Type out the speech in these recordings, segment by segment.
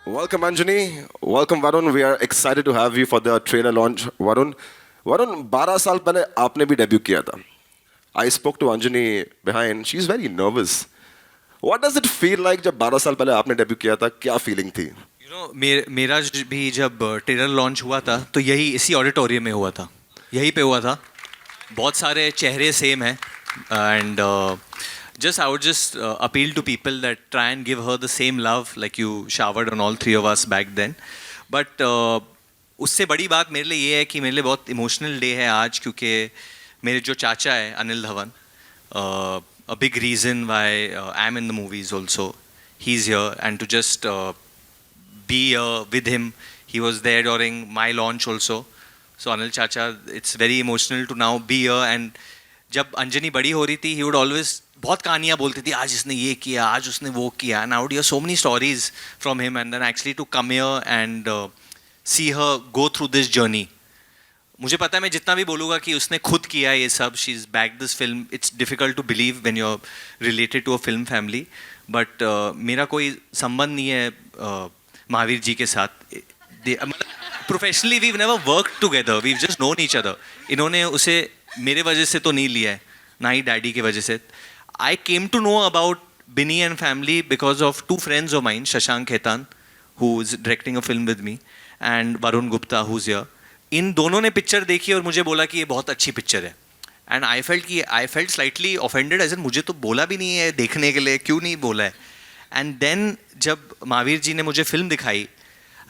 Welcome, Anjani. Welcome, Varun. We are excited to have you for the trailer launch, Varun. Varun, 12 साल पहले आपने भी debut किया था. I spoke to Anjani behind. She's very nervous. What does it feel like जब 12 साल पहले आपने डेब्यू किया था? क्या फीलिंग थी? मेरा भी जब ट्रेलर लॉन्च हुआ था तो यही इसी ऑडिटोरियम में हुआ था, यहीं पे हुआ था. बहुत सारे चेहरे सेम हैं and just I would just appeal to people that try and give her the same love like you showered on all three of us back then. But उससे बड़ी बात मेरे लिए ये है कि मेरे लिए बहुत इमोशनल डे है आज, क्योंकि मेरे जो चाचा है Anil Dhawan, a big reason why I'm in the movies also, he's here, and to just be with him. He was there during my launch also. So Anil Chacha, it's very emotional to now be here. And जब अंजनी बड़ी हो रही थी, he would always बहुत कहानियाँ बोलती थी, आज इसने ये किया, आज उसने वो किया. And I would hear so many stories from him, and then actually to come here and see her go through this journey. मुझे पता है मैं जितना भी बोलूँगा कि उसने खुद किया है ये सब, she is back this film. It's difficult to believe when you are related to a film family. But मेरा कोई संबंध नहीं है महावीर जी के साथ. Professionally we never work together, we just known each other. इन्होंने उसे मेरे वजह से तो नहीं लिया है, ना ही डैडी की वजह से. I came to know about Bini and family because of two friends of mine, Shashank Khetan who is directing a film with me, and Varun Gupta who is here. इन दोनों ने पिक्चर देखी और मुझे बोला कि ये बहुत अच्छी पिक्चर है. And I felt slightly offended, as in मुझे तो बोला भी नहीं है देखने के लिए, क्यों नहीं बोला है. एंड देन जब महावीर जी ने मुझे फिल्म दिखाई,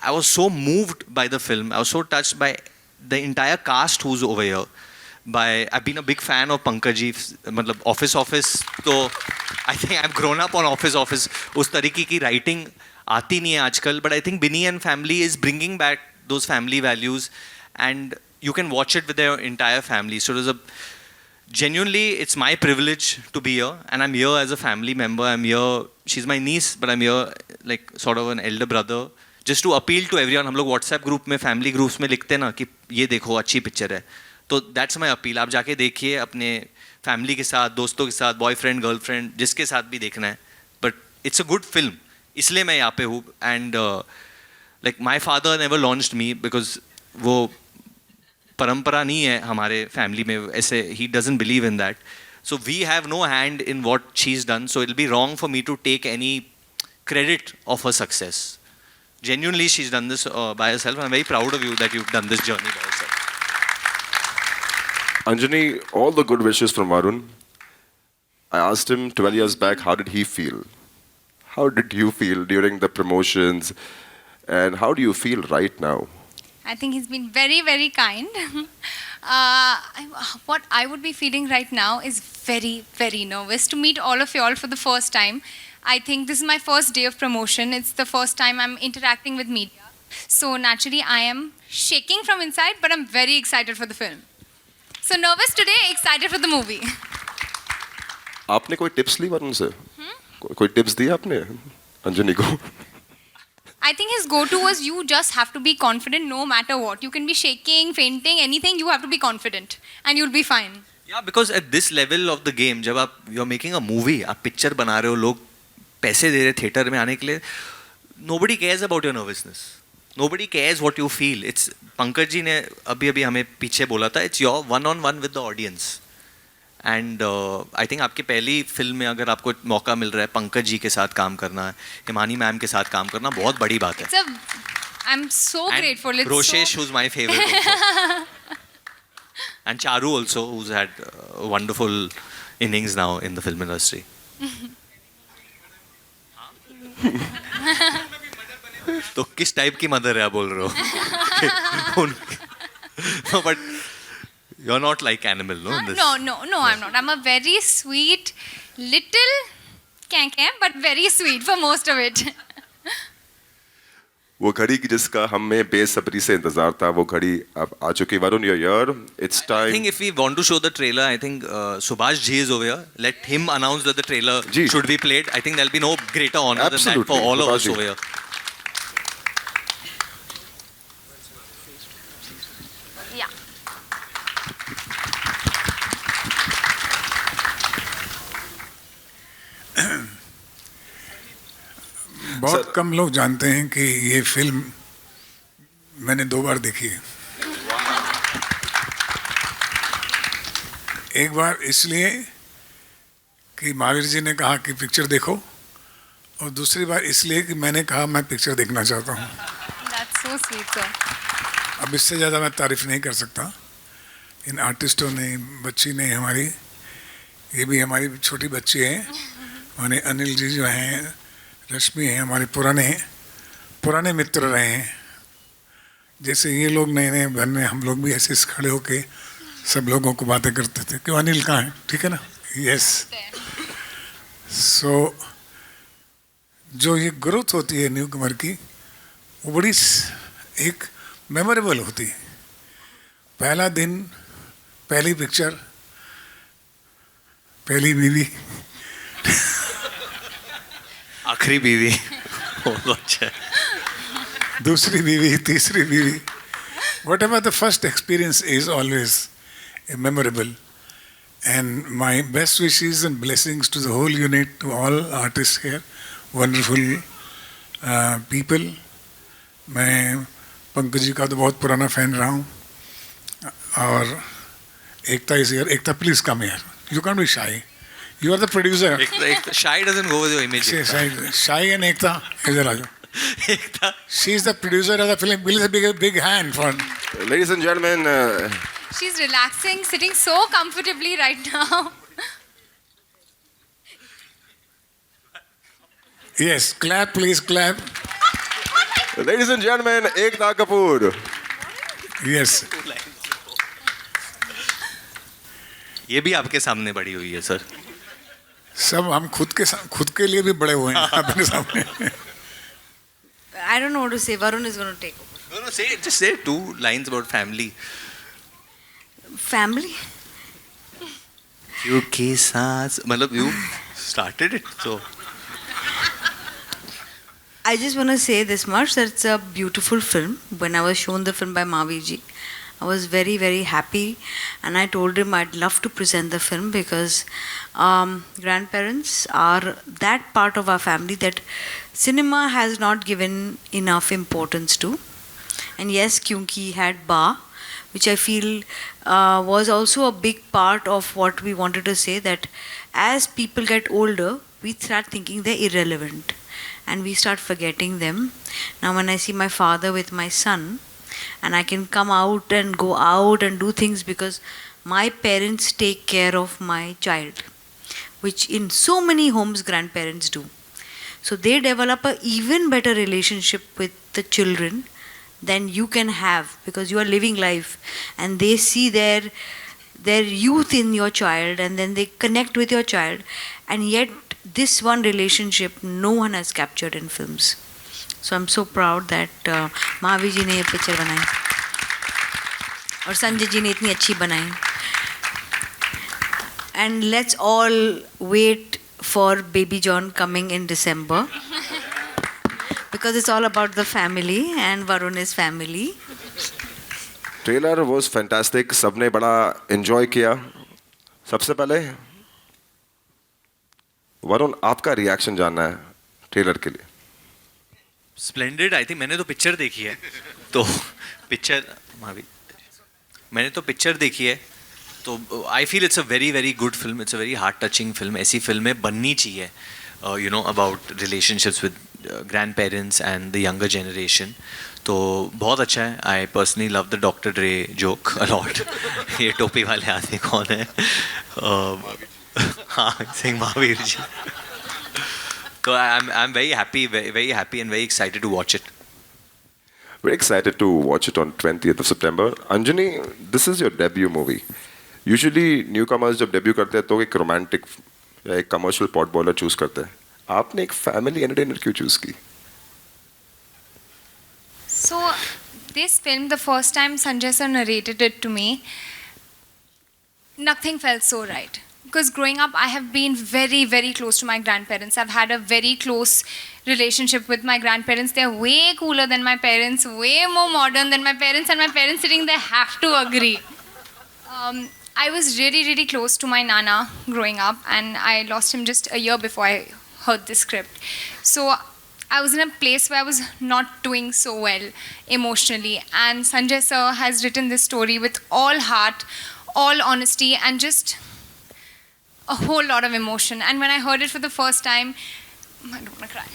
I was so moved by the film, I was so touched by the entire cast who's over here. by I've been a big fan of Pankaj ji. मतलब ऑफिस तो I think I am grown up on office. उस तरीके की writing आती नहीं है आजकल, but I think Binny and family is bringing back those family values, and you can watch it with their entire family. So it is genuinely, it's my privilege to be here, and I'm here as a family member. I'm here, she's my niece, but I'm here like sort of an elder brother, just to appeal to everyone. हम लोग WhatsApp group में, family groups में लिखते हैं ना कि ये देखो अच्छी पिक्चर है, तो दैट्स माई अपील. आप जाके देखिए अपने फैमिली के साथ, दोस्तों के साथ, बॉयफ्रेंड गर्लफ्रेंड जिसके साथ भी देखना है. But it's a good film, इसलिए मैं यहाँ पे हूँ. And like my father never launched me because वो परंपरा नहीं है हमारे फैमिली में ऐसे, ही doesn't believe in that. So we have no hand in what she is done, so it will be wrong for me to take any credit of her success. Genuinely, she's done this by herself, and I'm very proud of you that you've done this journey by yourself. Anjani, all the good wishes from Varun. I asked him 12 years back, how did he feel? How did you feel during the promotions? And how do you feel right now? I think he's been very, very kind. What I would be feeling right now is very, very nervous to meet all of you all for the first time. I think this is my first day of promotion. It's the first time I'm interacting with media. So naturally, I am shaking from inside, but I'm very excited for the film. So nervous today, excited for the movie. आपने कोई tips ली वरुण से? कोई tips दी आपने अंजनी को? I think his go-to was you just have to be confident no matter what. You can be shaking, fainting, anything, you have to be confident and you'll be fine. Yeah, because at this level of the game, जब आप you're making a movie, आप picture बना रहे हो, लोग पैसे दे रहे theatre में आने के लिए, nobody cares about your nervousness. Nobody cares what you feel. It's Pankaj ji ने अभी हमें पीछे बोला था, it's your one-on-one with the audience. And I think आपकी पहली फिल्म में अगर आपको मौका मिल रहा है पंकज जी के साथ काम करना, हिमानी मैम के साथ काम करना, बहुत बड़ी बात है. I'm so grateful. It's Roshesh, who's my favorite also. And Charu also, who's had wonderful innings now in the film industry. तो किस टाइप की मदर है आप बोल रहे हो? No, but you're not like animal, no? No, I'm not. I'm a very sweet little can't, but very sweet for most of it. वो घड़ी की जिसका हमें बेसब्री से इंतजार था, वो घड़ी अब आ चुकी. Varun, you're here. It's time. I think if we want to show the trailer, I think Subhash Ji is over here. Let him announce that the trailer should be played. I think there'll be no greater honor than that for all of us over here. Yeah. बहुत कम लोग जानते हैं कि ये film मैंने 2 बार देखी है। एक बार इसलिए कि महावीर जी ने कहा कि पिक्चर देखो, और दूसरी बार इसलिए कि मैंने कहा मैं पिक्चर देखना चाहता हूँ। That's so sweet, sir. अब इससे ज़्यादा मैं तारीफ नहीं कर सकता। इन आर्टिस्टों ने, बच्ची ने हमारी, ये भी हमारी छोटी बच्ची है, हमारे अनिल जी जो हैं, रश्मि हैं, हमारे पुराने मित्र रहे हैं। जैसे ये लोग नए नए बने, हम लोग भी ऐसे खड़े होके सब लोगों को बातें करते थे। क्यों अनिल कहाँ है? ठीक है ना? यस। सो जो ये ग्रोथ होती है न्यू कमर की, वो बड़ी एक मेमोरेबल होती है। पहला दिन, पहली पिक्चर, पहली बीवी, आखिरी बीवी। बहुत अच्छा है। दूसरी बीवी, तीसरी बीवी, whatever the first experience is always memorable. And my best wishes and blessings to the whole unit, to all artists here, wonderful people. मैं पंकज जी का तो बहुत पुराना फैन रहा हूँ, और Ekta is here. Ekta please come here, you can be shy, you are the producer. Shy doesn't go with your image. Shy and Ekta इधर आ जाओ। Ekta. She is the producer of the film. Please a big hand for. Ladies and gentlemen, She's relaxing, sitting so comfortably right now. Yes, clap, please clap. ladies and gentlemen, Ekta Kapoor. Yes. ये भी आपके सामने बड़ी हुई है sir. सब हम खुद के लिए भी बड़े हुए हैं अपने सामने। I don't know what to say. Varun is going to take over. No, just say 2 lines about family. Family? क्योंकि सास, मतलब you started it, so. I just want to say this much, that it's a beautiful film. When I was shown the film by Mahavir ji, I was very, very happy, and I told him I'd love to present the film because grandparents are that part of our family that cinema has not given enough importance to. And yes, Kyunki had Ba, which I feel was also a big part of what we wanted to say, that as people get older, we start thinking they're irrelevant and we start forgetting them. Now when I see my father with my son, and I can come out and go out and do things because my parents take care of my child, which in so many homes grandparents do. So they develop a even better relationship with the children than you can have, because you are living life and they see their youth in your child, and then they connect with your child, and yet this one relationship no one has captured in films. So I'm so proud that Mahavir ji ने ये picture बनाई और संजय जी ने इतनी अच्छी बनाई. And let's all wait for Baby John coming in December, because it's all about the family and Varun is family. Trailer was fantastic, सबने बड़ा एंजॉय किया. सबसे पहले वरुण, आपका रिएक्शन जानना है ट्रेलर के लिए. स्प्लेंडेड. आई थिंक मैंने तो पिक्चर देखी है, तो मैंने तो पिक्चर देखी है, तो I feel it's a very very good film. It's a very heart touching film. ऐसी फिल्में बननी चाहिए, you know, about relationships with grand parents and the younger generation. तो बहुत अच्छा है. I personally love the doctor Dre joke a lot. ये टोपी वाले आदमी कौन है? हाँ, Singh Mahavir ji. So I'm very happy and very excited to watch it. We're excited to watch it on 20th of September. Anjani, this is your debut movie. Usually newcomers जब debut करते हैं तो एक romantic या एक commercial pot boiler choose करते हैं. आपने एक family entertainer क्यों choose की? So, this film, the first time Sanjay sir narrated it to me, nothing felt so right. Because growing up, I have been very, very close to my grandparents. I've had a very close relationship with my grandparents. They're way cooler than my parents, way more modern than my parents, and my parents sitting there have to agree. I was really, really close to my Nana growing up, and I lost him just a year before I heard the script. So I was in a place where I was not doing so well emotionally. And Sanjay sir has written this story with all heart, all honesty, and just a whole lot of emotion. And when I heard it for the first time, I don't want to cry.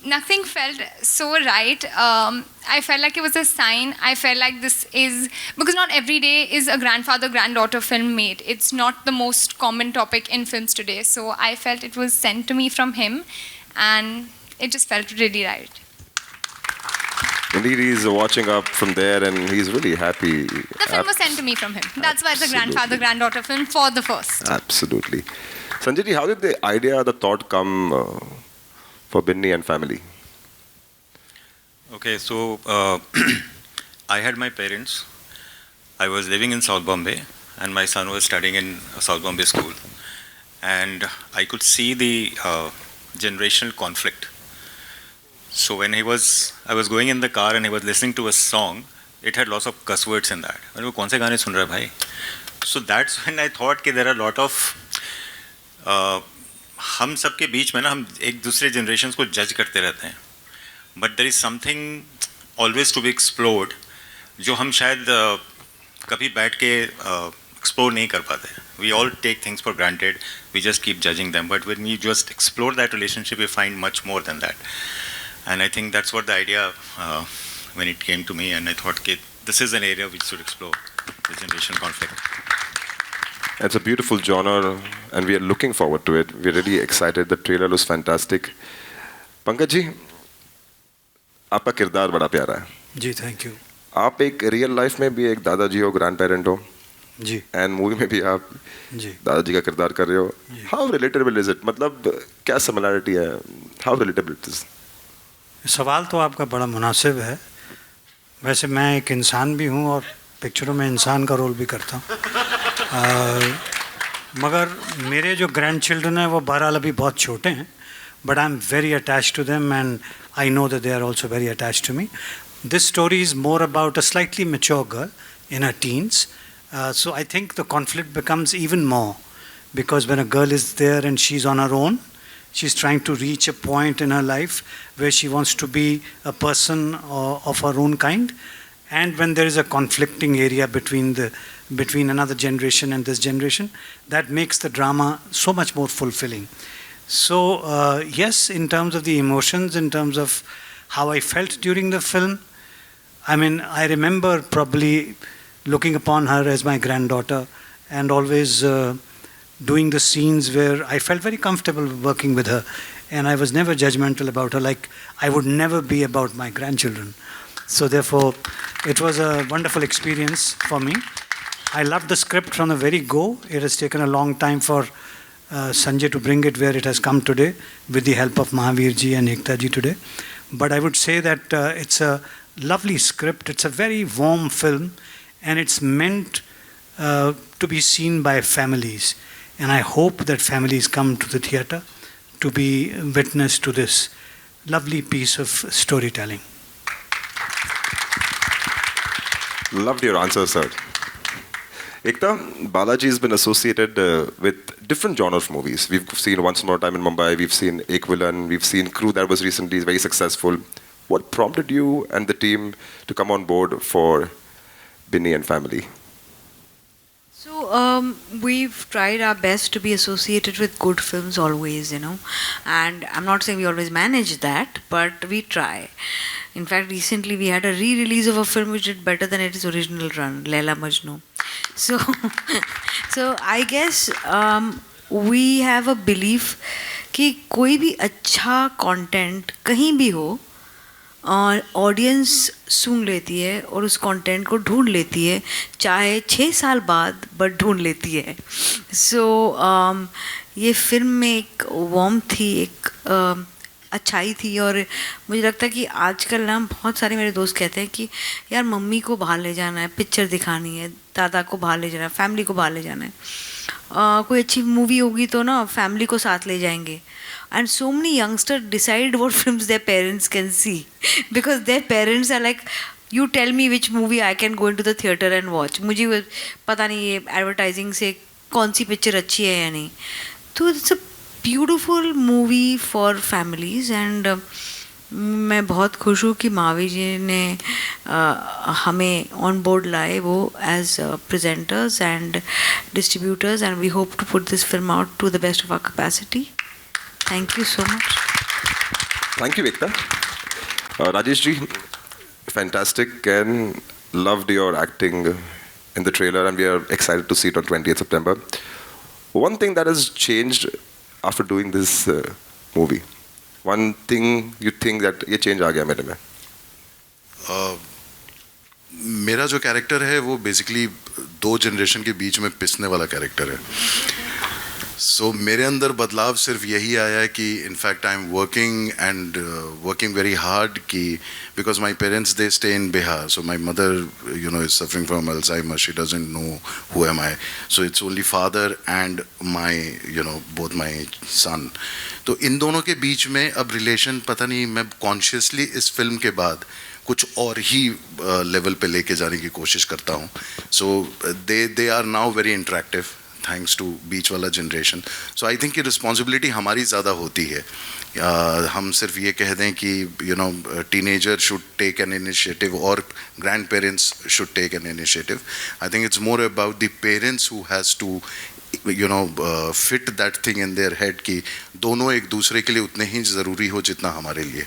Nothing felt so right. I felt like it was a sign. I felt like this is, because not every day is a grandfather-granddaughter film made. It's not the most common topic in films today. So I felt it was sent to me from him, and it just felt really right. Indeed, he's watching up from there and he's really happy. The film was sent to me from him. That's why it's a grandfather-granddaughter film for the first. Absolutely. Sanjay ji, how did the idea, the thought come for Binny and family? Okay, so I had my parents. I was living in South Bombay, and my son was studying in a South Bombay school. And I could see the generational conflict. So when I was going in the car and he was listening to a song, it had lots of cuss words in that. मैंने वो कौन से गाने सुन रहा है भाई? So that's when I thought कि there are a lot of हम सब के बीच में ना हम एक दूसरे generations को judge करते रहते हैं. But there is something always to be explored जो हम शायद कभी बैठ के explore नहीं कर पाते. We all take things for granted. We just keep judging them. But when you just explore that relationship, you find much more than that. And I think that's what the idea when it came to me. And I thought, okay, this is an area we should explore, the generational conflict. It's a beautiful genre and we are looking forward to it. We're really excited. The trailer was fantastic. Pankaj ji, आपका किरदार बड़ा प्यारा है. जी thank you. आप एक real life में भी एक दादाजी हो, ग्रैंड पेरेंट हो, जी, एंड मूवी में भी आप जी दादाजी का किरदार कर रहे हो. How relatable is it? मतलब क्या सिमिलरिटी है? How relatable it is? सवाल तो आपका बड़ा मुनासिब है. वैसे मैं एक इंसान भी हूँ और पिक्चरों में इंसान का रोल भी करता हूँ. मगर मेरे जो ग्रैंड चिल्ड्रन हैं वो बहरहाल अभी बहुत छोटे हैं, but I am very attach to them and I know that they are also very attach to me. This story is more about a slightly mature girl in her teens. So I think the conflict becomes even more because when a girl is there and she's on her own, she's trying to reach a point in her life where she wants to be a person of her own kind, and when there is a conflicting area between another generation and this generation, that makes the drama so much more fulfilling. So yes, in terms of the emotions, in terms of how I felt during the film, I mean, I remember probably looking upon her as my granddaughter and always doing the scenes where I felt very comfortable working with her, and I was never judgmental about her, like I would never be about my grandchildren. So therefore it was a wonderful experience for me. I loved the script from the very go. It has taken a long time for Sanjay to bring it where it has come today with the help of Mahavir ji and Ekta ji today. But I would say that it's a lovely script. It's a very warm film, and it's meant to be seen by families. And I hope that families come to the theatre to be witness to this lovely piece of storytelling. Loved your answer, sir. Ekta, Balaji has been associated with different genre of movies. We've seen Once More Time in Mumbai, we've seen Ek Villain, we've seen Crew that was recently very successful. What prompted you and the team to come on board for Binny and family? So we've tried our best to be associated with good films always, you know, and I'm not saying we always manage that, but we try. In fact, recently we had a re-release of a film which did better than its original run, Laila Majnu. So, so I guess we have a belief कि कोई भी अच्छा content कहीं भी हो और audience सुन लेती है और उस कंटेंट को ढूंढ लेती है, चाहे 6 साल बाद बट ढूंढ लेती है. सो ये फिल्म में एक वार्म थी, एक अच्छाई थी, और मुझे लगता है कि आजकल ना बहुत सारे मेरे दोस्त कहते हैं कि यार मम्मी को बाहर ले जाना है, पिक्चर दिखानी है, दादा को बाहर ले जाना है, फैमिली को बाहर ले जाना है, कोई अच्छी मूवी होगी तो ना फैमिली को साथ ले जाएंगे. And so many youngsters decide what films their parents can see because their parents are like, you tell me which movie I can go into the theater and watch. मुझे पता नहीं ये advertising से कौन सी पिक्चर अच्छी है या नहीं. तो it's a beautiful movie for families and मैं बहुत खुश हूँ कि मावी जी ने हमें ऑन बोर्ड लाए वो as presenters and distributors and we hope to put this film out to the best of our capacity. Thank you so much. Thank you, Ekta. Rajesh ji, fantastic and loved your acting in the trailer and we are excited to see it on 20th September. One thing that has changed after doing this movie, one thing you think that ये change आ गया मेरे में? मेरा जो character है वो basically 2 generation के बीच में पिसने वाला कैरेक्टर है. सो मेरे अंदर बदलाव सिर्फ यही आया है कि in fact I am working and working very hard कि because my parents they stay in Bihar, so my mother you know is suffering from Alzheimer, she doesn't know who am I, so it's only father and my you know both my son. तो इन दोनों के बीच में अब relation पता नहीं, मैं consciously इस फिल्म के बाद कुछ और ही लेवल पे लेके जाने की कोशिश करता हूँ. So they are now very interactive thanks to बीच वाला जनरेशन. सो आई थिंक कि रिस्पॉन्सिबिलिटी हमारी ज़्यादा होती है. हम सिर्फ ये कह दें कि you know teenager should take an initiative और grand parents should take an initiative. I think it's more about the parents who has to you know fit that thing in their head कि दोनों एक दूसरे के लिए उतने ही ज़रूरी हो जितना हमारे लिए.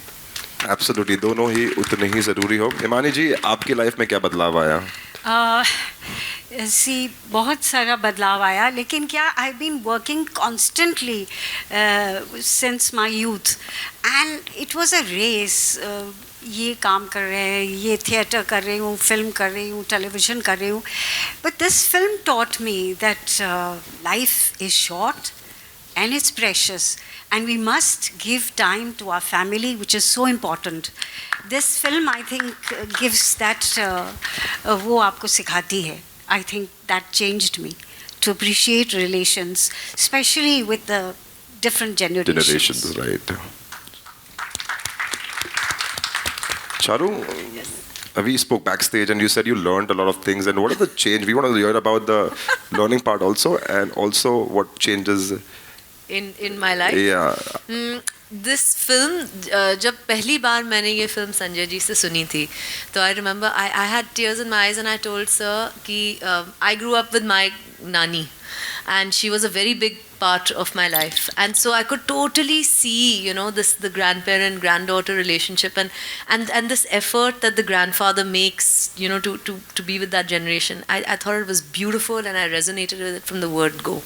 एब्सोल्युटली, दोनों ही उतने ही ज़रूरी हो. इमानी जी, आपकी लाइफ में क्या बदलाव आया? बहुत सारा बदलाव आया, लेकिन क्या I been working constantly since my youth and it was a race. ये काम कर रहे हैं, ये थिएटर कर रही हूँ, फिल्म कर रही हूँ, टेलीविज़न कर रही हूँ, but this film taught me that life is short and it's precious and we must give time to our family, which is so important. This film I think gives that वो आपको सिखाती है. I think that changed me to appreciate relations, especially with the different generations. Right. Charu, we spoke backstage and you said you learned a lot of things, and what are the change? We want to hear about the learning part also, and also what changes in my life. Yeah. This film, जब पहली बार मैंने ये film Sanjay ji से सुनी थी, तो I remember I had tears in my eyes and I told sir कि I grew up with my nani and she was a very big part of my life, and so I could totally see, you know, the grandparent granddaughter relationship and this effort that the grandfather makes, you know, to be with that generation. I thought it was beautiful and I resonated with it from the word go.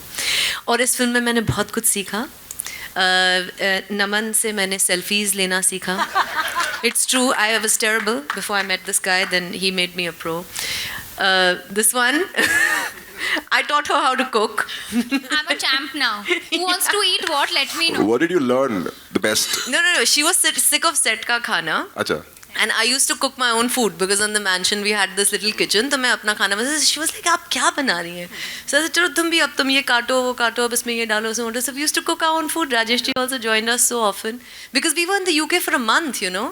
और इस film में मैंने बहुत कुछ सीखा. नमन से मैंने selfies लेना सीखा. It's true, I was terrible before I met this guy, then he made me a pro. This one I taught her how to cook. I'm a champ now. Who wants to eat what? Let me know. What did you learn the best? No, she was sick of set का खाना. अच्छा. And I used to cook my own food because in the mansion we had this little kitchen. तो मैं अपना खाना बना. She was like, आप क्या बना रही हैं? So I said, चलो तुम भी, अब तुम ये काटो, वो काटो, अब इसमें ये डालो, उसमें. So we used to cook our own food. Rajesh ji also joined us so often because we were in the UK for a month, you know.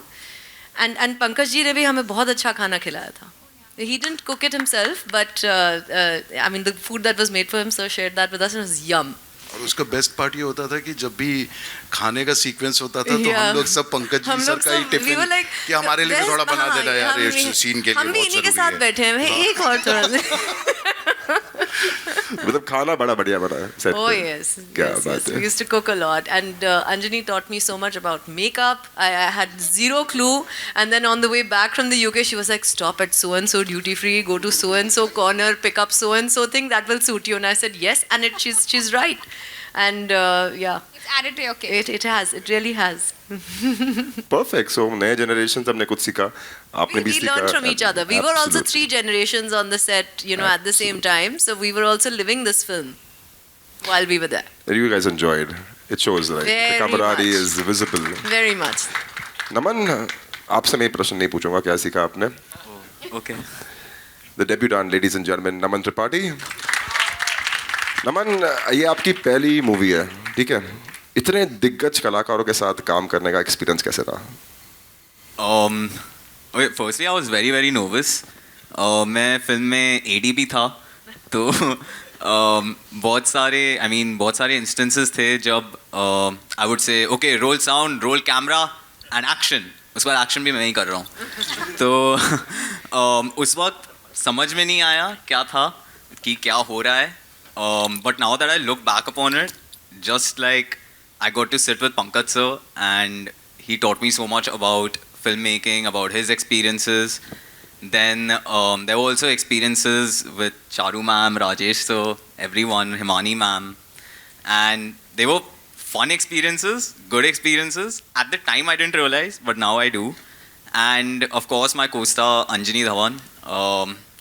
And Pankaj ji ने भी हमें बहुत अच्छा खाना खिलाया था. He didn't cook it himself, but I mean the food that was made for him, sir shared that with us and it was yum. और उसका बेस्ट पार्ट ये होता था कि जब भी खाने का सीक्वेंस होता था तो हम लोग सब पंकज जी सर का ही टिफिन कि हमारे लिए भी थोड़ा बना देना यार, ये सीन के लिए हम भी इन्हीं के साथ बैठे हैं, एक और थोड़ा सा. मतलब खाना बड़ा बढ़िया बना है set Oh पे. yes, क्या yes, बात yes. है. We used to cook a lot, and Anjani taught me so much about makeup. I had zero clue, and then on the way back from the UK, she was like, "Stop at so and so duty free, go to so and so corner, pick up so and so thing that will suit you." And I said yes, and she's right, and yeah. It's added to your kit. It has, it really has. Perfect. So नए generations हमने कुछ सीखा, आपने भी We सीखा. learned from each other. We were also Absolutely. 3 generations on the set, you know, at the same time. So we were also living this film while we were there. You guys enjoyed. It shows like the Very camaraderie much. is visible. Very much. नमन, आपसे मैं प्रश्न नहीं पूछूंगा, क्या सीखा आपने? Okay. The debutant, ladies and gentlemen, Naman Tripathi. नमन, ये आपकी पहली मूवी है, ठीक है? इतने दिग्गज कलाकारों के साथ काम करने का एक्सपीरियंस कैसे रहा? Okay, firstly, I was very, very nervous. मैं फिल्म में ADP था, तो बहुत सारे इंस्टेंसेस थे जब आई वुड से okay role sound, roll camera and action, उसके बाद एक्शन भी मैं ही कर रहा हूँ. तो उस वक्त समझ में नहीं आया क्या था कि क्या हो रहा है. But now that I look back upon it, just like I got to sit with Pankaj sir and he taught me so much about filmmaking, about his experiences. Then there were also experiences with Charu ma'am, Rajesh sir, everyone, Himani ma'am. And they were fun experiences, good experiences. At the time I didn't realize, but now I do. And of course my co-star Anjani Dhawan.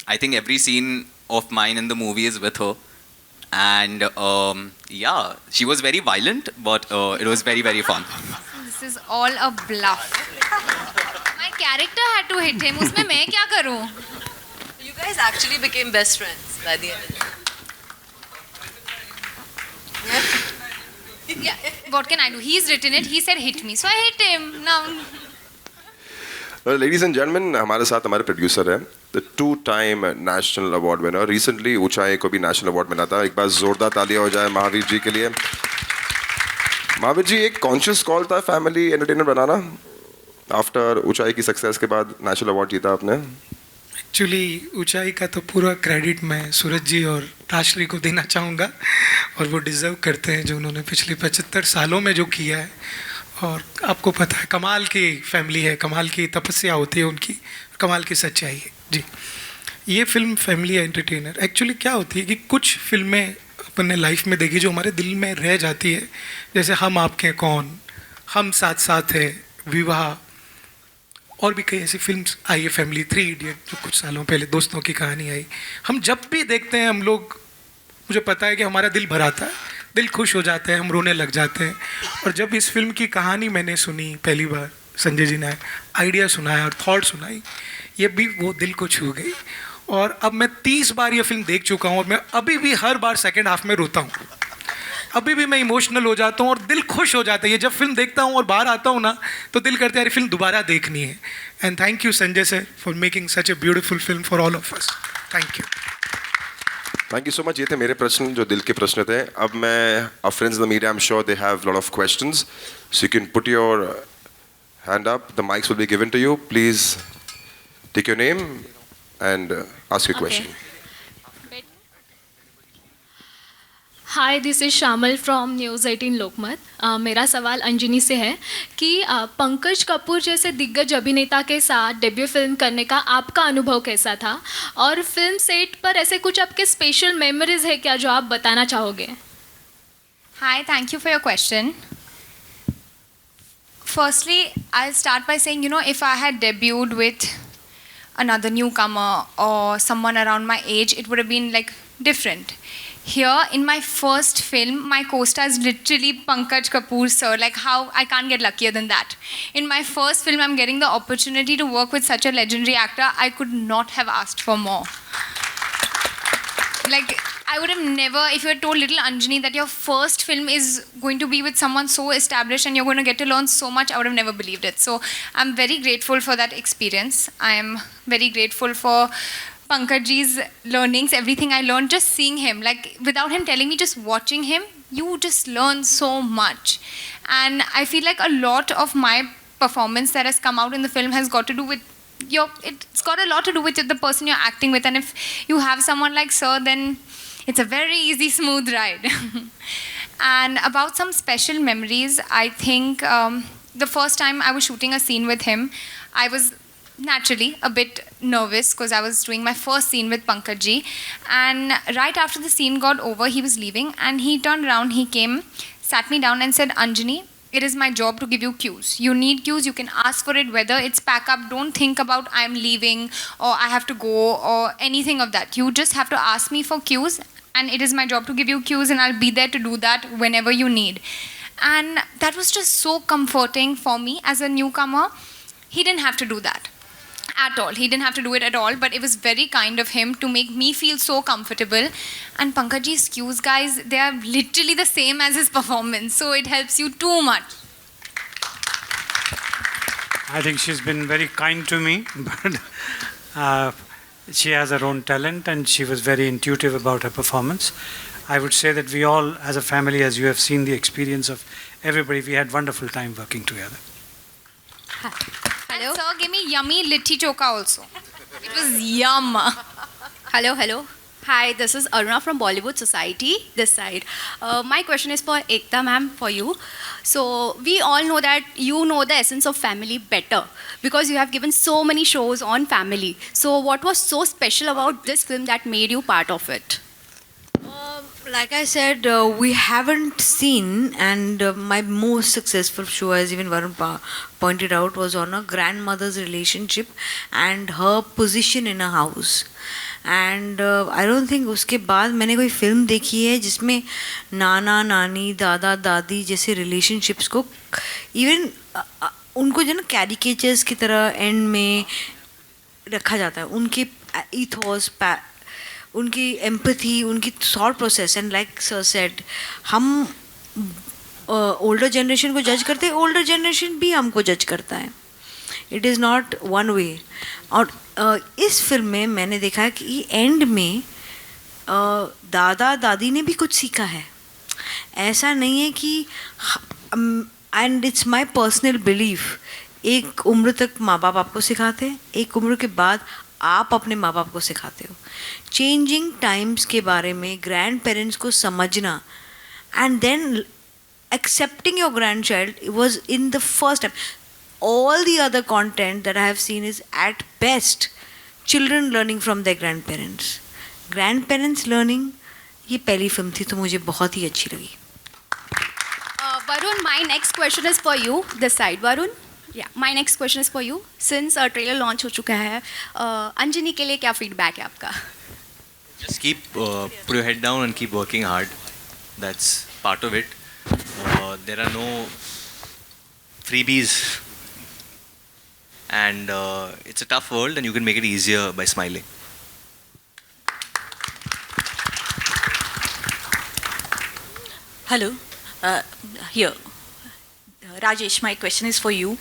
I think every scene of mine in the movie is with her. And yeah, she was very violent, but it was very, very fun. This is all a bluff. My character had to hit him. उसमें मैं क्या करूँ? You guys actually became best friends by the end. Yeah. What can I do? He's written it. He said hit me, so I hit him. Now. Ladies and gentlemen, हमारे साथ हमारे producer हैं, the two-time national award winner. Recently ऊंचाई को भी national award मिला था. एक बार जोरदार तालियां हो जाए महावीर जी के लिए. महावीर जी, एक conscious call था family entertainer बनाना. After ऊंचाई की success के बाद national award जीता आपने. एक्चुअली ऊंचाई का तो पूरा क्रेडिट मैं सूरज जी और राजश्री को देना चाहूँगा, और वो डिज़र्व करते हैं जो उन्होंने पिछले 75 सालों में जो किया है. और आपको पता है कमाल की फैमिली है, कमाल की तपस्या होती है उनकी, कमाल की सच्चाई है जी. ये फिल्म फैमिली एंटरटेनर एक्चुअली क्या होती है कि कुछ फिल्में अपने लाइफ में देखी जो हमारे दिल में रह जाती है, जैसे हम आपके कौन, हम साथ साथ है, विवाह, और भी कई ऐसी फिल्म्स आई है, फैमिली, 3 इडियट जो कुछ सालों पहले दोस्तों की कहानी आई. हम जब भी देखते हैं हम लोग, मुझे पता है कि हमारा दिल भर आता है, दिल खुश हो जाते हैं, हम रोने लग जाते हैं. और जब इस फिल्म की कहानी मैंने सुनी पहली बार, संजय जी ने आइडिया सुनाया और थॉट सुनाई, ये भी वो दिल को छू गई. और अब मैं 30 बार ये फिल्म देख चुका हूँ और मैं अभी भी हर बार सेकंड हाफ में रोता हूँ, अभी भी मैं इमोशनल हो जाता हूँ और दिल खुश हो जाता है. ये जब फिल्म देखता हूँ और बाहर आता हूँ ना, तो दिल करता है यार फिल्म दोबारा देखनी है. And thank you Sanjay sir for making such a beautiful film for all of us. Thank you. Thank you so much. ये थे मेरे प्रश्न जो दिल के प्रश्न थे. अब मैं our friends in the media, I'm sure they have a lot of questions. So you can put your hand up. The mics will be given to you. Please take your name and ask your question. Hi, this is शामल from news 18 लोकमत. मेरा सवाल अंजनी से है कि पंकज कपूर जैसे दिग्गज अभिनेता के साथ डेब्यू फिल्म करने का आपका अनुभव कैसा था, और फिल्म सेट पर ऐसे कुछ आपके स्पेशल मेमोरीज है क्या जो आप बताना चाहोगे? Hi, thank you for your question. Firstly, I'll start by saying, if I had debuted with another newcomer or someone around my age, it would have been like different. Here, in my first film, my co-star is literally Pankaj Kapoor, sir. Like, how I can't get luckier than that. In my first film, I'm getting the opportunity to work with such a legendary actor. I could not have asked for more. Like, I would have never, if you had told little Anjani that your first film is going to be with someone so established and you're going to get to learn so much, I would have never believed it. So, I'm very grateful for that experience. I am very grateful for Pankajji's learnings, everything I learned just seeing him. Like, without him telling me, just watching him, you just learn so much. And I feel like a lot of my performance that has come out in the film has got to do with it's got a lot to do with the person you're acting with. And if you have someone like Sir, then it's a very easy, smooth ride. And about some special memories, I think the first time I was shooting a scene with him, I was naturally a bit nervous because I was doing my first scene with Pankajji. And right after the scene got over, he was leaving and he turned around, he came, sat me down and said, Anjani, it is my job to give you cues. You need cues, you can ask for it, whether it's pack up, don't think about I'm leaving or I have to go or anything of that. You just have to ask me for cues and it is my job to give you cues and I'll be there to do that whenever you need. And that was just so comforting for me as a newcomer. He didn't have to do that at all. He didn't have to do it at all, but it was very kind of him to make me feel so comfortable. And Pankajji's cues, guys, they are literally the same as his performance, so it helps you too much. I think she's been very kind to me, but She has her own talent and she was very intuitive about her performance. I would say that we all, as a family, as you have seen the experience of everybody, we had wonderful time working together. Hello. And sir gave me yummy litti choka also. It was yum. Hello. Hi, this is Aruna from Bollywood Society, this side. My question is for Ekta ma'am, for you. So, we all know that you know the essence of family better because you have given so many shows on family. So, what was so special about this film that made you part of it? Like I said, we haven't seen, and my most successful show, as even Varun pointed out, was on a grandmother's relationship and her position in a house. And I don't think उसके बाद मैंने कोई film देखी है जिसमें नाना नानी दादा दादी जैसे रिलेशनशिप्स को इवन उनको जो ना कैरिकेचर्स की तरह एंड में रखा जाता है, उनके ईथॉस उनकी एम्पैथी उनकी thought process. And like sir said, हम ओल्डर जनरेशन को जज करते हैं, ओल्डर जनरेशन भी हमको जज करता है. It is not one way. और इस फिल्म में मैंने देखा कि एंड में दादा दादी ने भी कुछ सीखा है. ऐसा नहीं है कि, and it's my personal belief, एक उम्र तक माँ बाप आपको सिखाते हैं, एक उम्र के बाद आप अपने माँ बाप को सिखाते हो. चेंजिंग टाइम्स के बारे में ग्रैंड पेरेंट्स को समझना and then accepting your grandchild was in the first time. All the other content that I have seen is at best children learning from their grandparents. Grandparents learning, ये पहली film थी तो मुझे बहुत ही अच्छी लगी. Varun, my next question is for you, this side. Varun, yeah, my next question is for you. Since trailer launch हो चुका है, अंजनी के लिए क्या feedback है आपका? Just keep put your head down and keep working hard. That's part of it. There are no freebies, and it's a tough world, and you can make it easier by smiling. Hello, here. Rajesh, my question is for you.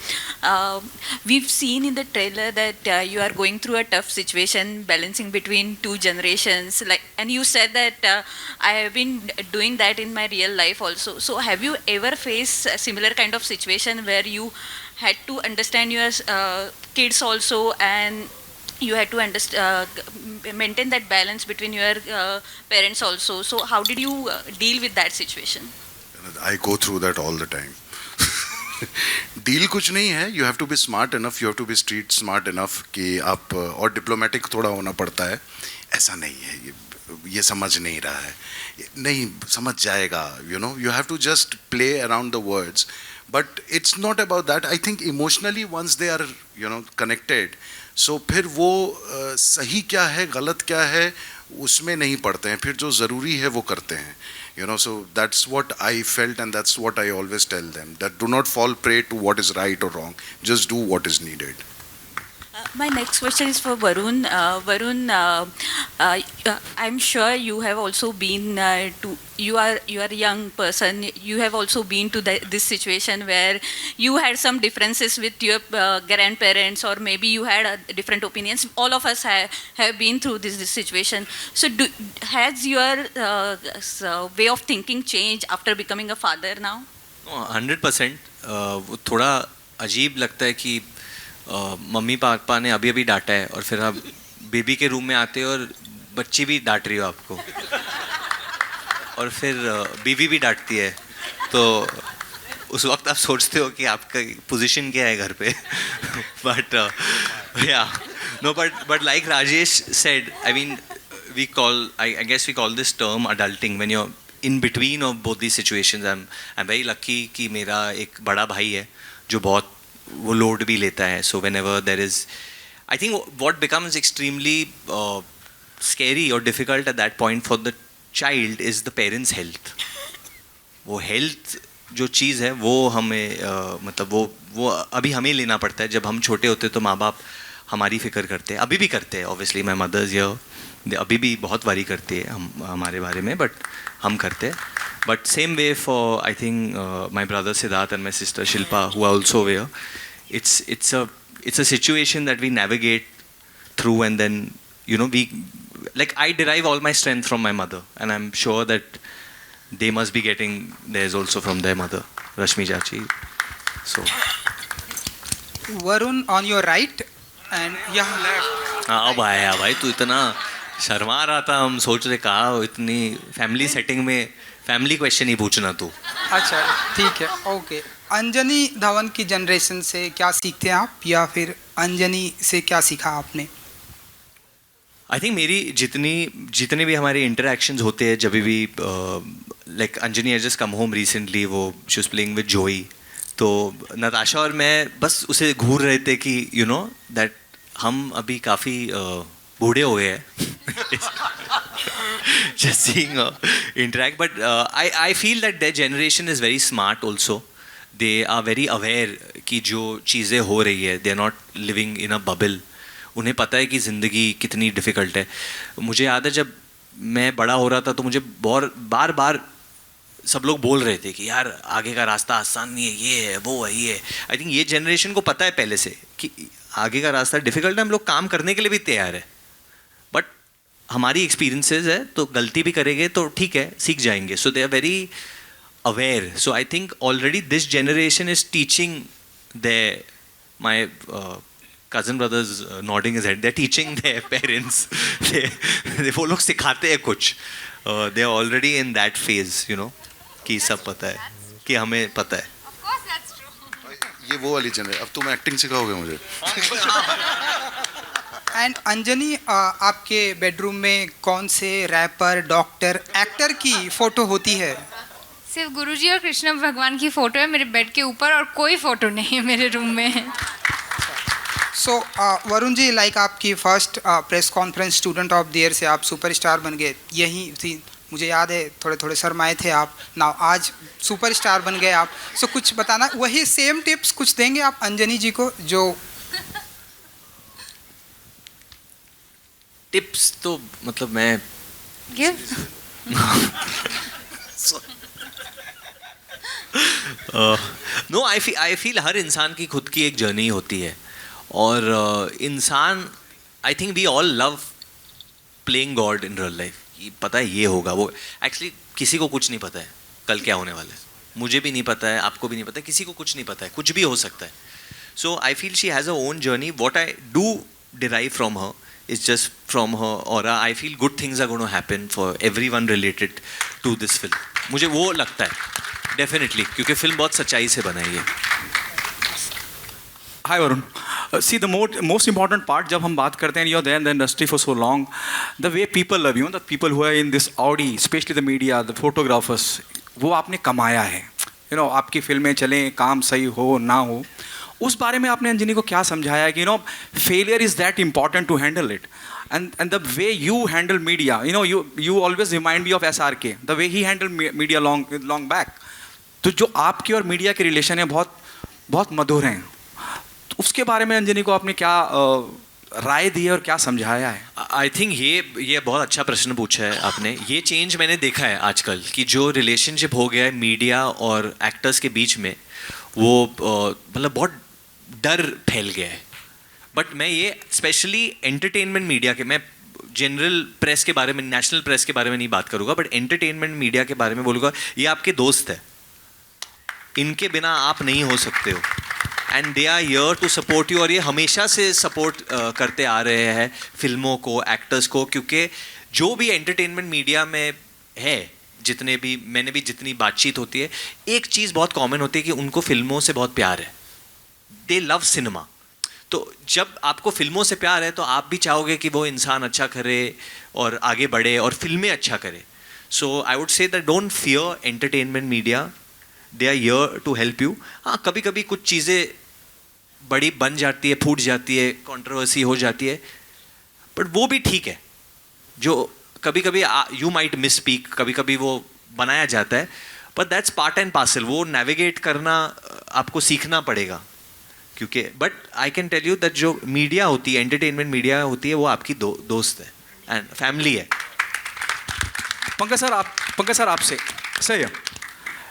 We've seen in the trailer that you are going through a tough situation, balancing between two generations. And you said that I have been doing that in my real life also. So, have you ever faced a similar kind of situation where you had to understand your kids also, and you had to maintain that balance between your parents also? So, how did you deal with that situation? I go through that all the time. Deal कुछ नहीं है. You have to be smart enough, you have to be street smart enough कि आप, और diplomatic थोड़ा होना पड़ता है. ऐसा नहीं है ये समझ नहीं रहा है, नहीं समझ जाएगा. you have to just play around the words, but it's not about that. I think emotionally once they are connected, so फिर वो सही क्या है गलत क्या है उसमें नहीं पड़ते हैं, फिर जो ज़रूरी है वो करते हैं. So that's what I felt, and that's what I always tell them, that do not fall prey to what is right or wrong, just do what is needed. My next question is for Varun. Varun, I'm sure you have also been you are a young person. You have also been to this situation where you had some differences with your grandparents, or maybe you had different opinions. All of us have been through this situation. So has your way of thinking changed after becoming a father now? 100%. थोड़ा अजीब लगता है कि mummy papa ने अभी अभी डांटा है और फिर आप बेबी के रूम में आते हो और बच्ची भी डांट रही हो आपको, और फिर बीवी भी डांटती है, तो उस वक्त आप सोचते हो कि आपका पोजीशन क्या है घर पे. But but like Rajesh said, I mean we call this term adulting when you're in between of both these situations. I'm very lucky कि मेरा एक बड़ा भाई है जो बहुत वो लोड भी लेता है. So whenever there is, I think what becomes extremely scary or difficult at that point for the child is the parents' health. वो health जो चीज़ है वो हमें मतलब वो अभी हमें लेना पड़ता है. जब हम छोटे होते तो माँ बाप हमारी फिक्र करते हैं, अभी भी करते हैं. ऑब्वियसली माई मदर्स ये अभी भी बहुत वारी करती है हमारे बारे में, बट हम करते हैं. But same way for I think my brother Siddharth and my sister Shilpa who are also where. It's a situation that we navigate through, and then you know, like I derive all my strength from my mother, and I'm sure that they must be getting theirs also from their mother, Rashmi Chachi. So Varun on your right and यहाँ left. अब आया भाई, तू इतना शर्मा रहा था, हम सोच रहे कहा इतनी फैमिली सेटिंग में फैमिली क्वेश्चन ही पूछना तू. अच्छा ठीक है, ओके. अंजनी धवन की जनरेशन से क्या सीखते हैं आप, या फिर अंजनी से क्या सीखा आपने? आई थिंक मेरी जितने भी हमारे इंटरेक्शंस होते हैं, जब भी like Anjani has just come home recently, वो शी वाज प्लेइंग विद जोई, तो नताशा और मैं बस उसे घूर रहे थे कि यू नो दैट हम अभी काफ़ी बूढ़े हो गए हैं just seeing interact, but I feel that their generation is very smart also. They are very aware कि जो चीज़ें हो रही है, they are not living in a bubble. उन्हें पता है कि ज़िंदगी कितनी डिफ़िकल्ट है. मुझे याद है जब मैं बड़ा हो रहा था तो मुझे बार बार सब लोग बोल रहे थे कि यार आगे का रास्ता आसान नहीं है, ये है वो है ये है. आई थिंक ये जनरेशन को पता है पहले से कि आगे का रास्ता डिफ़िकल्ट है, हम लोग काम करने के लिए भी तैयार है, बट हमारी एक्सपीरियंसेस है तो गलती भी करेंगे तो ठीक है, सीख जाएंगे. So they are very aware. So I think already this generation is teaching my cousin brothers nodding his head, they're teaching their parents. वो लोग सिखाते हैं कुछ. They are already in that phase, you know, कि सब पता है, कि हमें पता है. Of course, that's true. ये वो वाली जनरेशन. अब तुम एक्टिंग सिखाओगे मुझे. एंड अंजनी, आपके बेडरूम में कौन से रैपर, डॉक्टर, एक्टर की फोटो होती है? सिर्फ गुरुजी और कृष्ण भगवान की फ़ोटो है मेरे बेड के ऊपर, और कोई फ़ोटो नहीं है मेरे रूम में. सो वरुण जी, लाइक आपकी first press conference student of the year से आप सुपरस्टार बन गए. यही थी, मुझे याद है थोड़े थोड़े शर्माए थे आप, नाउ आज सुपरस्टार बन गए आप. सो कुछ बताना, वही सेम टिप्स कुछ देंगे आप अंजनी जी को? जो टिप्स तो मतलब मैं नो, आई फील हर इंसान की खुद की एक जर्नी होती है, और इंसान, I think we all love playing God in real life. पता है ये होगा वो, एक्चुअली किसी को कुछ नहीं पता है कल क्या होने वाला है. मुझे भी नहीं पता है, आपको भी नहीं पता है, किसी को कुछ नहीं पता है, कुछ भी हो सकता है. So I feel she has a own journey. What I do derive from her is just from her aura. I feel good things are going to happen for everyone related to this film. मुझे वो लगता है definitely, क्योंकि film बहुत सच्चाई से बनाई है. Hi Varun. See, the most important part जब हम बात करते हैं, you're there in the industry for so long, the way people love you, the people who are in this Audi, especially the media, the photographers, वो आपने कमाया है. You know, आपकी फिल्में चलें, काम सही हो ना हो, उस बारे में आपने अंजनी को क्या समझाया है कि failure is that important to handle it, and the way you handle media, you always remind me of SRK, the way he handled media long back. तो जो आपकी और मीडिया के रिलेशन है बहुत बहुत मधुर हैं. तो उसके बारे में अंजनी को आपने क्या राय दी है और क्या समझाया है? आई थिंक ये बहुत अच्छा प्रश्न पूछा है आपने. ये चेंज मैंने देखा है आजकल कि जो रिलेशनशिप हो गया है मीडिया और एक्टर्स के बीच में, वो मतलब बहुत डर फैल गया है. बट मैं ये स्पेशली एंटरटेनमेंट मीडिया के, मैं जनरल प्रेस के बारे में, नेशनल प्रेस के बारे में नहीं बात करूँगा, बट एंटरटेनमेंट मीडिया के बारे में बोलूँगा. ये आपके दोस्त है, इनके बिना आप नहीं हो सकते हो, and they are here to support you. और ये हमेशा से सपोर्ट करते आ रहे हैं फिल्मों को, एक्टर्स को, क्योंकि जो भी एंटरटेनमेंट मीडिया में है, जितनी बातचीत होती है, एक चीज़ बहुत कॉमन होती है कि उनको फिल्मों से बहुत प्यार है. दे लव सिनेमा. तो जब आपको फिल्मों से प्यार है तो आप भी चाहोगे कि वो इंसान अच्छा करे और आगे बढ़े और फिल्में अच्छा करे. So I would say that don't fear entertainment media, they are here to help you. हाँ, कभी कभी कुछ चीज़ें बड़ी बन जाती है, फूट जाती है, कंट्रोवर्सी हो जाती है, बट वो भी ठीक है. जो कभी कभी यू माइट मिस स्पीक, कभी कभी वो बनाया जाता है, but that's part and parcel. वो नेविगेट करना आपको सीखना पड़ेगा, क्योंकि but I can tell you that जो मीडिया होती है, एंटरटेनमेंट मीडिया होती है, वो आपकी दोस्त है एंड फैमिली है. पंकज सर आपसे सही है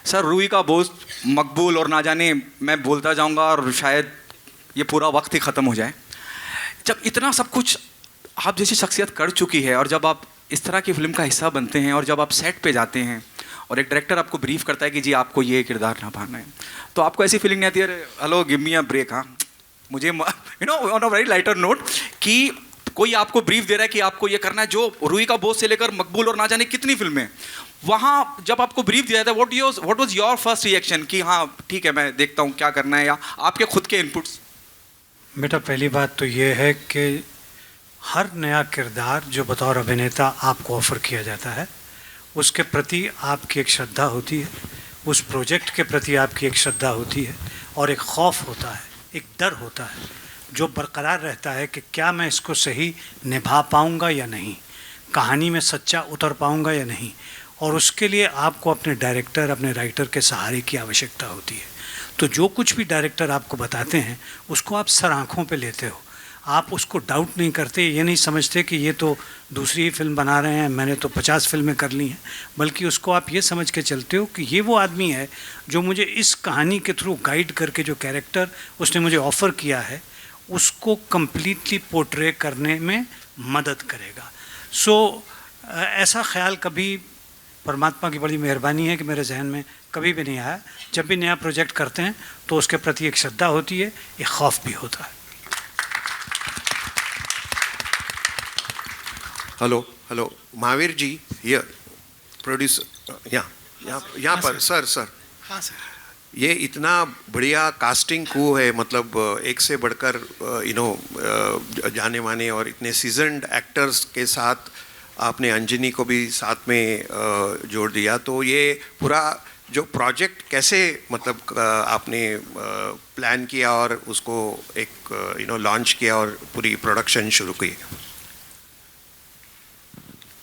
सर. रूही का बोझ, मकबूल और ना जाने मैं बोलता जाऊंगा और शायद ये पूरा वक्त ही ख़त्म हो जाए. जब इतना सब कुछ आप जैसी शख्सियत कर चुकी है और जब आप इस तरह की फिल्म का हिस्सा बनते हैं और जब आप सेट पे जाते हैं और एक डायरेक्टर आपको ब्रीफ करता है कि जी आपको ये किरदार निभाना है, तो आपको ऐसी फीलिंग नहीं आती है hello give me a break, हाँ मुझे you know on a very lighter note कि कोई आपको ब्रीफ दे रहा है कि आपको ये करना है, जो रूही का बोझ से लेकर मकबूल और ना जाने कितनी फिल्में, वहाँ जब आपको ब्रीफ दिया जाता है what was your first reaction कि हाँ ठीक है मैं देखता हूँ क्या करना है, या आपके खुद के इनपुट्स? बेटा पहली बात तो ये है कि हर नया किरदार जो बतौर अभिनेता आपको ऑफ़र किया जाता है उसके प्रति आपकी एक श्रद्धा होती है, उस प्रोजेक्ट के प्रति आपकी एक श्रद्धा होती है और एक खौफ होता है, एक डर होता है जो बरकरार रहता है कि क्या मैं इसको सही निभा पाऊँगा या नहीं, कहानी में सच्चा उतर पाऊँगा या नहीं, और उसके लिए आपको अपने डायरेक्टर अपने राइटर के सहारे की आवश्यकता होती है। तो जो कुछ भी डायरेक्टर आपको बताते हैं उसको आप सर आँखों पे लेते हो, आप उसको डाउट नहीं करते, ये नहीं समझते कि ये तो दूसरी ही फिल्म बना रहे हैं, मैंने तो 50 फिल्में कर ली हैं, बल्कि उसको आप ये समझ के चलते हो कि ये वो आदमी है जो मुझे इस कहानी के थ्रू गाइड करके जो कैरेक्टर उसने मुझे ऑफ़र किया है उसको कम्प्लीटली पोर्ट्रे करने में मदद करेगा। सो ऐसा ख्याल कभी, परमात्मा की बड़ी मेहरबानी है कि मेरे जहन में कभी भी नहीं आया। जब भी नया प्रोजेक्ट करते हैं तो उसके प्रति एक श्रद्धा होती है, एक खौफ भी होता है। Hello Mahavir ji, here producer, यहाँ पर सर। हाँ सर। ये इतना बढ़िया कास्टिंग कू है, मतलब एक से बढ़कर जाने माने और इतने सीजन्ड एक्टर्स के साथ आपने अंजनी को भी साथ में जोड़ दिया, तो ये पूरा जो प्रोजेक्ट कैसे मतलब आपने प्लान किया और उसको एक लॉन्च किया और पूरी प्रोडक्शन शुरू की?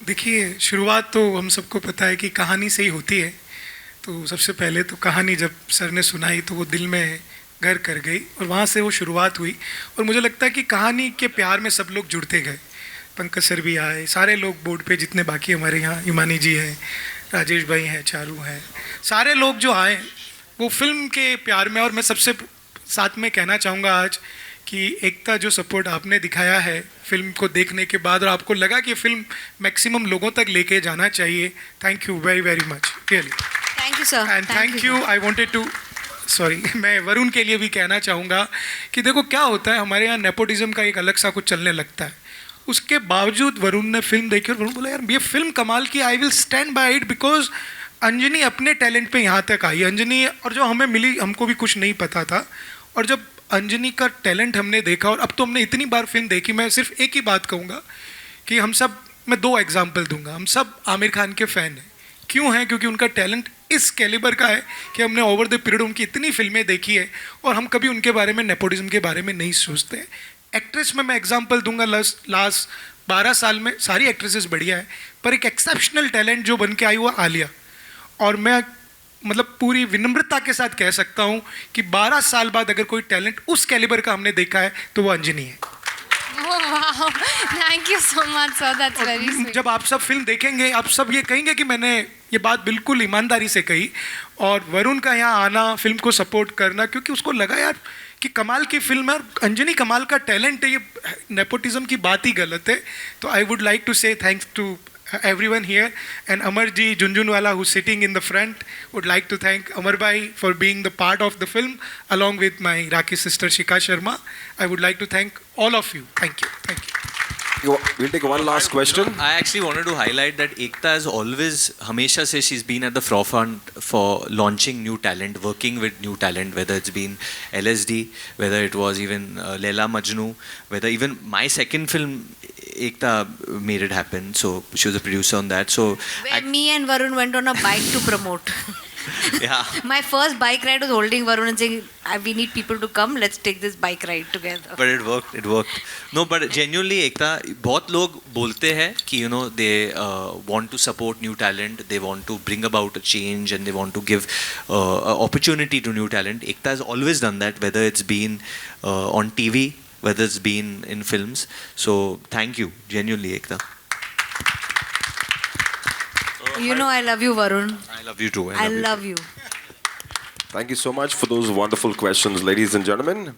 देखिए, शुरुआत तो हम सबको पता है कि कहानी से ही होती है। तो सबसे पहले तो कहानी जब सर ने सुनाई तो वो दिल में घर कर गई और वहाँ से वो शुरुआत हुई। और मुझे लगता है कि कहानी के प्यार में सब लोग जुड़ते गए। पंकज सर भी आए, सारे लोग बोर्ड पे जितने बाकी हमारे यहाँ, हिमानी जी हैं, राजेश भाई हैं, चारू हैं, सारे लोग जो आए वो फिल्म के प्यार में। और मैं सबसे साथ में कहना चाहूँगा आज कि एकता, जो सपोर्ट आपने दिखाया है फिल्म को देखने के बाद और आपको लगा कि फिल्म मैक्सिमम लोगों तक लेके जाना चाहिए, thank you very very much, really thank you sir. And thank you. I wanted to मैं वरुण के लिए भी कहना चाहूँगा कि देखो क्या होता है, हमारे यहाँ नेपोटिज्म का एक अलग सा कुछ चलने लगता है। उसके बावजूद वरुण ने फिल्म देखी और वरुण बोला यार ये फिल्म कमाल की, I will stand by it, because Anjani अपने टैलेंट पे यहाँ तक आई। अंजनी, और जो हमें मिली हमको भी कुछ नहीं पता था, और जब अंजनी का टैलेंट हमने देखा, और अब तो हमने इतनी बार फिल्म देखी, मैं सिर्फ एक ही बात कहूँगा कि हम सब, मैं 2 एग्जाम्पल दूंगा, हम सब आमिर खान के फ़ैन हैं। क्यों हैं? क्योंकि उनका टैलेंट इस कैलिबर का है कि हमने ओवर द पीरियड उनकी इतनी फिल्में देखी है और हम कभी उनके बारे में, नेपोटिज्म के बारे में नहीं सोचते। एक्ट्रेस में मैं एग्जांपल दूंगा, लास्ट 12 साल में सारी एक्ट्रेसेस बढ़िया है, पर एक एक्सेप्शनल टैलेंट जो बन के आई वो आलिया। और मैं मतलब पूरी विनम्रता के साथ कह सकता हूँ कि 12 साल बाद अगर कोई टैलेंट उस कैलिबर का हमने देखा है तो वो अंजनी है। Thank you so much sir, that's very sweet. जब आप सब फिल्म देखेंगे आप सब ये कहेंगे कि मैंने ये बात बिल्कुल ईमानदारी से कही। और वरुण का यहाँ आना, फिल्म को सपोर्ट करना, क्योंकि उसको लगा यार कि कमाल की फिल्म है, अंजनी कमाल का टैलेंट है, ये नेपोटिज्म की बात ही गलत है। तो I would like to say thanks to everyone here, and Amarji Junjunwala, who's sitting in the front, would like to thank Amar Bhai for being the part of the film along with my Iraqi sister Shika Sharma. I would like to thank all of you. Thank you. Thank you. We'll take one last question. I actually wanted to highlight that Ekta has always, Hamesha says she's been at the forefront for launching new talent, working with new talent, whether it's been LSD, whether it was even Laila Majnu, whether even my second film, Ekta made it happen. So she was a producer on that. So Where me and Varun went on a bike to promote. yeah. My first bike ride was holding Varun and saying, we need people to come, let's take this bike ride together. But it worked. It worked. No, but genuinely, Ekta, बहुत लोग बोलते हैं कि they want to support new talent, they want to bring about a change, and they want to give opportunity to new talent. Ekta has always done that, whether it's been on TV, whether it's been in films. So thank you, genuinely, Ekta. You know I love you, Varun. I love you too. I love you. Thank you so much for those wonderful questions, ladies and gentlemen.